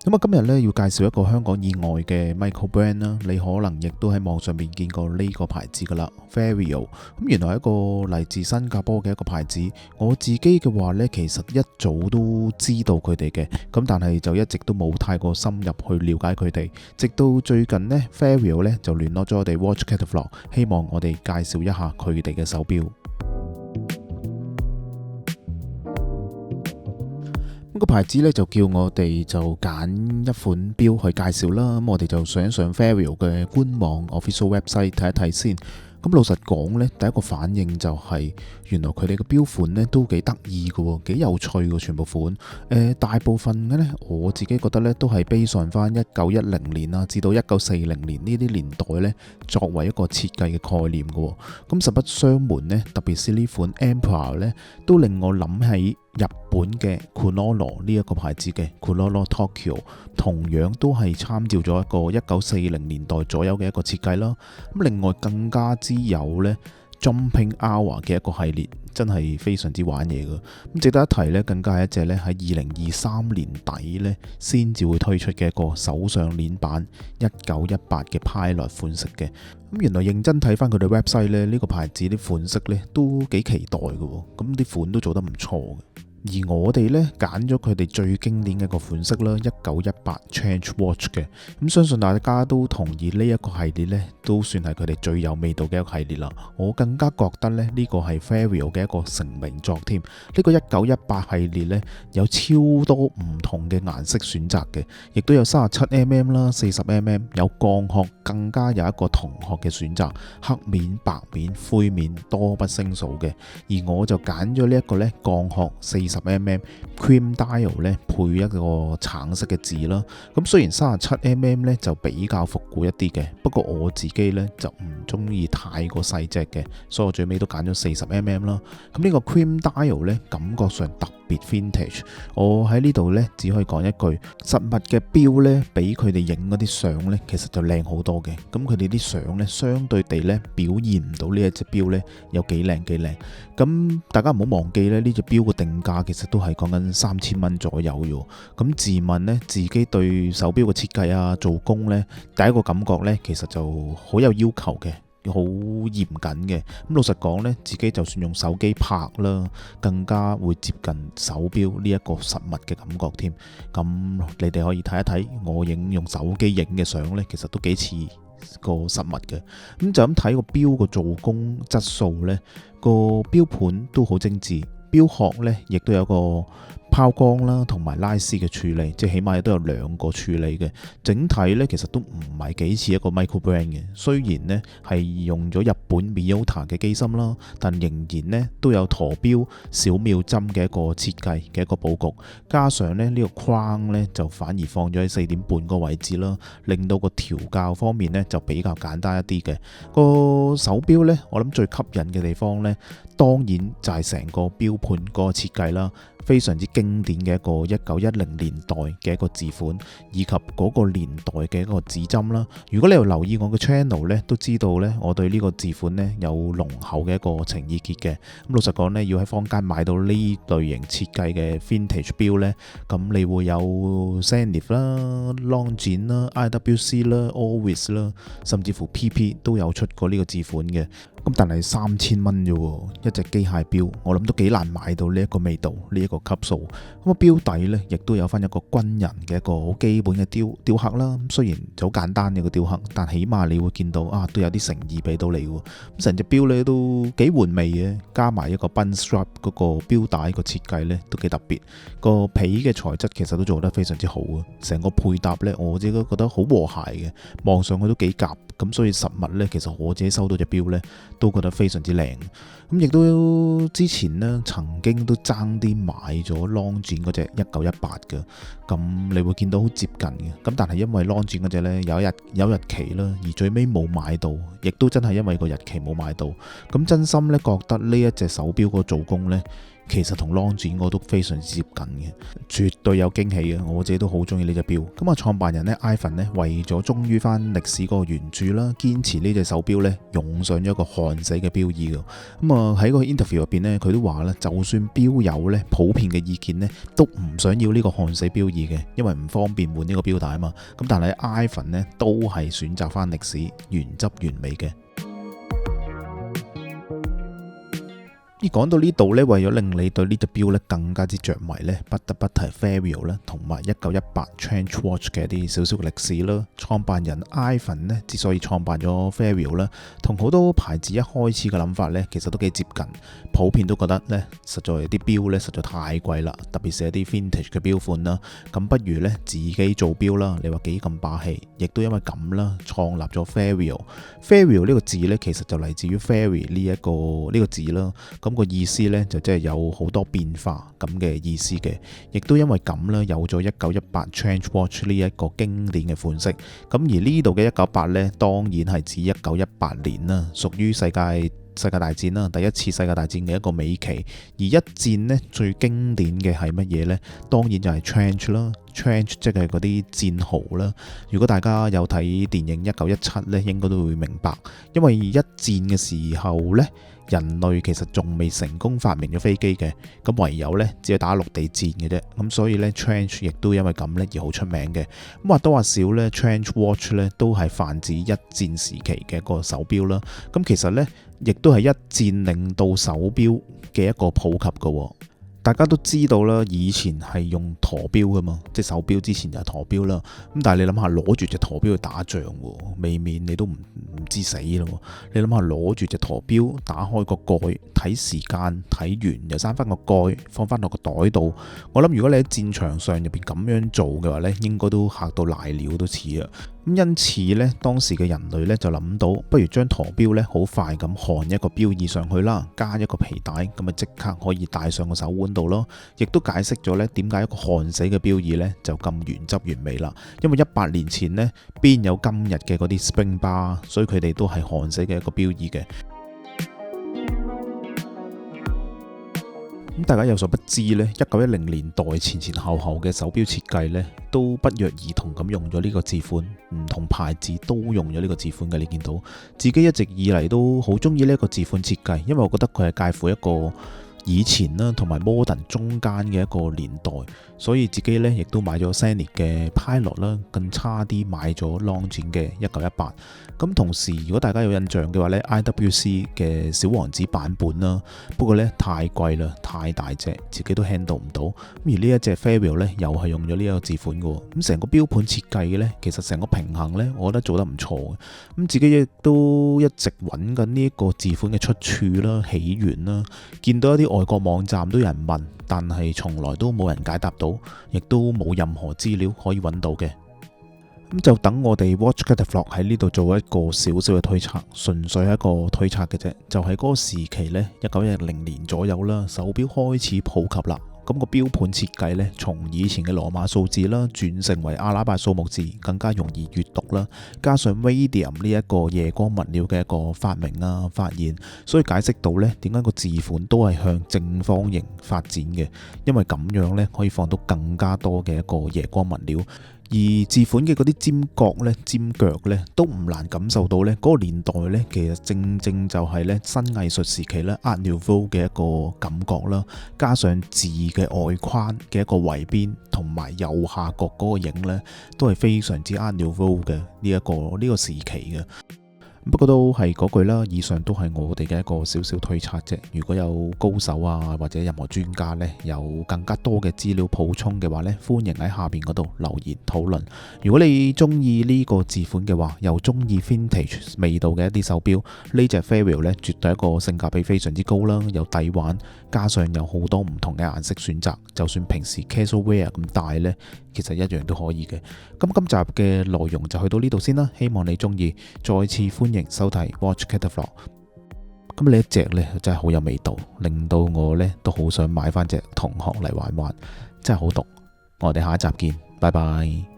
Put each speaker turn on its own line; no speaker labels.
咁啊，今日咧要介紹一個香港以外嘅 micro brand 啦，你可能亦都喺網上面見過呢個牌子噶啦 Fairwheel。咁原來係一個嚟自新加坡嘅一個牌子，我自己嘅話呢，其實一早都知道佢哋嘅，咁但係就一直都冇太過深入去了解佢哋，直到最近呢 Fairwheel 呢就聯絡咗我哋 Watch Catalog， 希望我哋介紹一下佢哋嘅手錶。個牌子咧就叫我哋就揀一款錶去介紹啦，咁我哋就上一上 Fairwheel 嘅官網 official website 睇一睇先。咁老實講呢，第一個反應就係原來佢哋嘅錶款呢都幾得意嘅，幾有趣嘅全部款。大部分嘅呢，我自己覺得呢都係 base on 翻1910年啦，至到1940年呢啲年代呢，作為一個設計嘅概念嘅。咁實不相瞞呢，特別是呢款 Emperor 呢，都令我諗起日本嘅 Kunolo 呢一個牌子嘅 Kunolo Tokyo， 同樣都係參照咗一個1940年代左右嘅一個設計啦。咁另外更加之有呢 Jumping Hour 嘅一個系列，真係非常之玩嘢嘅。咁值得一提呢，更加係一隻呢喺2023年底呢先至會推出嘅一個手上鏈版1918嘅 Pilot 款式嘅。咁原來認真睇翻佢哋 website 呢，呢個牌子啲款式呢都幾期待嘅，咁啲款都做得唔錯嘅。而我哋呢揀咗佢哋最經典嘅一個款式啦，1918 Trench Watch 嘅。咁相信大家都同意呢一個系列呢都算係佢哋最有味道嘅一個系列啦。我更加覺得呢個係 Fairwheel 嘅一個成名作添。呢個1918系列呢有超多唔同嘅顏色選擇嘅，亦都有 37mm 啦、40mm， 有鋼殼，更加有一個銅殼嘅選擇，黑面、白面、灰面多不勝數嘅。而我就揀咗呢一個呢鋼殼40mm cream dial 咧，配一個橙色嘅字啦。咁雖然 37mm 咧就比較復古一啲嘅，不過我自己咧就唔中意太過細隻嘅，所以我最尾都揀咗 40mm 啦。咁呢個 cream dial 咧感覺上特別 vintage。我喺呢度咧只可以講一句，實物嘅錶咧比佢哋影嗰啲相咧其實就靚好多嘅。咁佢哋啲相咧相對地咧表現唔到呢一隻錶咧有幾靚幾靚。咁大家唔好忘記咧，呢隻錶嘅定價其實都係講緊3000蚊左右喎。咁自問呢，自己對手錶嘅設計啊、做工呢，第一個感覺呢，其實就好有要求嘅，好嚴謹嘅。咁老實講呢，自己就算用手機拍啦，更加會接近手錶呢一個實物嘅感覺添。咁你哋可以睇一睇我用手機影嘅相呢，其實都幾似個實物嘅。咁就咁睇個錶個做工質素呢，個錶盤都好精緻，錶殼呢亦都有個拋光啦，同埋拉絲嘅處理，即係起碼都有2個處理嘅。整體呢其實都唔係幾似一個 micro brand 嘅。雖然呢係用咗日本 Miyota 嘅機芯啦，但仍然呢都有陀錶小秒針嘅一個設計嘅一個佈局，加上呢個框呢就反而放咗喺4點半個位置啦，令到個調校方面呢就比較簡單一啲嘅。個手錶呢，我諗最吸引嘅地方呢，當然就係成個錶盤嗰個設計啦。非常之經典嘅一個1910年代嘅一個字款，以及嗰個年代嘅一個指針啦。如果你有留意我嘅 channel 咧，都知道咧，我對呢個字款咧有濃厚嘅一個情意結嘅。咁老實講咧，要喺坊間買到呢類型設計嘅 vintage 錶咧，咁你會有 Zenith 啦、Longines 啦、IWC 啦、Always 啦，甚至乎 PP 都有出過呢個字款嘅。咁但係3000蚊啫喎，一隻機械錶，我諗都幾難買到呢一個味道，呢一個級數。咁個錶底呢，亦都有翻一個軍人嘅一個好基本嘅雕刻啦。雖然就好簡單嘅個雕刻，但起碼你會見到啊，都有啲誠意俾到你喎。咁成隻錶呢都幾玩味嘅，加埋一個 bun strap 嗰個錶帶個設計呢都幾特別。個皮嘅材質其實都做得非常之好啊。成個配搭呢，我自己都覺得好和諧嘅，望上去都幾夾。咁所以實物呢，其實我自己收到隻錶呢，都覺得非常之靚。咁亦都之前呢，曾經都爭啲買咗 Longines 嗰隻1918嘅。咁你會見到好接近嘅。咁但係因為 Longines 嗰隻呢，有日期啦，而最尾冇買到，亦都真係因為個日期冇買到。咁真心呢，覺得呢一隻手錶個做工呢，其實同 Longines 我都非常之接近嘅，絕對有驚喜嘅。我自己都好中意呢隻錶。咁啊，創辦人呢 Ivan 呢，為咗忠於翻歷史嗰個原著啦，堅持呢隻手錶呢用上咗一個焊死嘅錶衣嘅。咁啊喺個 interview 入邊呢，佢都話啦，就算錶友呢普遍嘅意見呢，都唔想要呢個焊死錶衣嘅，因為唔方便換呢個錶帶啊嘛。咁但係 Ivan 呢都係選擇翻歷史原汁原味嘅。而講到呢度呢，為咗令你對呢隻錶呢更加之着迷呢，不得不提 Fairwell 啦，同埋1918 Trench Watch 嘅一啲少少嘅歷史啦。創辦人 Ivan 呢，之所以創辦咗 Fairwell 啦，同好多牌子一開始嘅諗法呢，其實都幾接近。普遍都覺得呢，實在啲錶呢實在太貴啦，特別是一啲 vintage 嘅錶款啦。咁不如呢，自己做錶啦。你話幾咁霸氣？亦都因為咁啦，創立咗 Fairwell。Fairwell 呢個字呢，其實就嚟自於 Fairy 呢個字啦。咁個意思呢，就即係有好多變化咁嘅意思嘅，亦都因為咁啦，有咗1918 Trench Watch 呢一個經典嘅款式。咁而呢度嘅198呢，當然係指1918年啦，屬於世界大戰啦，第一次世界大戰嘅一個尾期。而一戰呢，最經典嘅係乜嘢呢？當然就係 Trench 啦。Trench 即係嗰啲戰壕啦。如果大家有睇電影1917呢，應該都會明白，因為一戰嘅時候呢，人類其實仲未成功發明咗飛機嘅，咁唯有呢，只係打陸地戰嘅啫。咁所以呢 Trench 亦都因為咁呢而好出名嘅。咁話多話少呢 Trench Watch 呢都係泛指一戰時期嘅一個手錶啦。咁其實呢，亦都係一戰令到手錶嘅一個普及嘅。大家都知道啦，以前係用駝錶噶嘛，即係手錶之前就係駝錶啦。咁但係你諗下，攞住隻駝錶去打仗，未免你都唔知死咯。你諗下，攞住隻駝錶，打開個蓋，睇時間，睇完又閂翻個蓋，放翻落個袋度。我諗如果你喺戰場上入邊咁樣做嘅話呢，應該都嚇到瀨尿都似啊。咁因此呢，當時嘅人類呢就諗到，不如將駝錶呢好快咁焊一個錶衣上去啦，加一個皮帶，咁咪即刻可以戴上個手腕度咯。亦都解釋咗呢點解一個焊死嘅錶衣呢就咁原汁原味啦。因為100年前呢，邊有今日嘅嗰啲 spring bar，所以佢哋都係焊死嘅一個錶衣嘅。咁大家有所不知呢，1910年代前後嘅手錶設計呢，都不約而同咁用咗呢個字款，唔同牌子都用咗呢個字款嘅。你見到自己一直以嚟都好中意呢一個字款設計，因為我覺得佢係介乎一個以前啦同埋 modern 中間嘅一個年代，所以自己呢亦都買咗 Zenith 嘅 Pilot 啦，更差啲買咗 Longines 嘅1918。咁同時，如果大家有印象嘅話呢， IWC 嘅小王子版本啦，不過呢太貴啦，太大隻，自己都 handle 唔到。而呢一隻 Fairwell 呢，又係用咗呢一個字款嘅。咁成個錶盤設計嘅呢，其實成個平衡呢，我覺得做得唔錯嘅。咁自己亦都一直揾緊呢一個字款嘅出處啦、起源啦，見到一啲外國網站都有人問，但係從來都冇人解答到，亦都冇任何資料可以揾到嘅。咁就等我哋 Watch Catalogue 喺呢度做一個少少嘅推測，純粹係一個推測嘅啫。就係嗰個時期呢，1910年左右啦，手錶開始普及啦。咁個錶盤設計呢，從以前嘅羅馬數字啦，轉成為阿拉伯數目字，更加容易閱讀啦。加上 Radium 呢一個夜光物料嘅一個發明啊、發現，所以解釋到呢點解個字款都係向正方形發展嘅，因為咁樣呢可以放到更加多嘅一個夜光物料。而字款嘅嗰啲尖腳呢，都唔難感受到呢嗰個年代呢，其實正正就係呢新藝術時期呢 Art Nouveau 嘅一個感覺啦。加上字嘅外框嘅一個圍邊同埋右下角嗰個影呢，都係非常之 Art Nouveau 嘅呢個時期嘅。不過都係嗰句啦，以上都係我哋嘅一個少少推測啫。如果有高手啊或者任何專家呢，有更加多嘅資料補充嘅話呢，歡迎喺下邊嗰度留言討論。如果你中意呢個字款嘅話，又中意 vintage 味道嘅一啲手錶，呢隻 Fairwell 呢絕對係一個性價比非常之高啦，有抵玩，加上有好多唔同嘅顏色選擇，就算平時 casual wear 咁戴呢，其實一樣都可以嘅。咁今集嘅內容就去到呢度先啦，希望你中意，再次歡迎收睇 Watch Catalogue。咁呢一隻呢真係好有味道，令到我呢都好想買翻隻同學嚟玩玩，真係好毒。我哋下一集見，拜拜。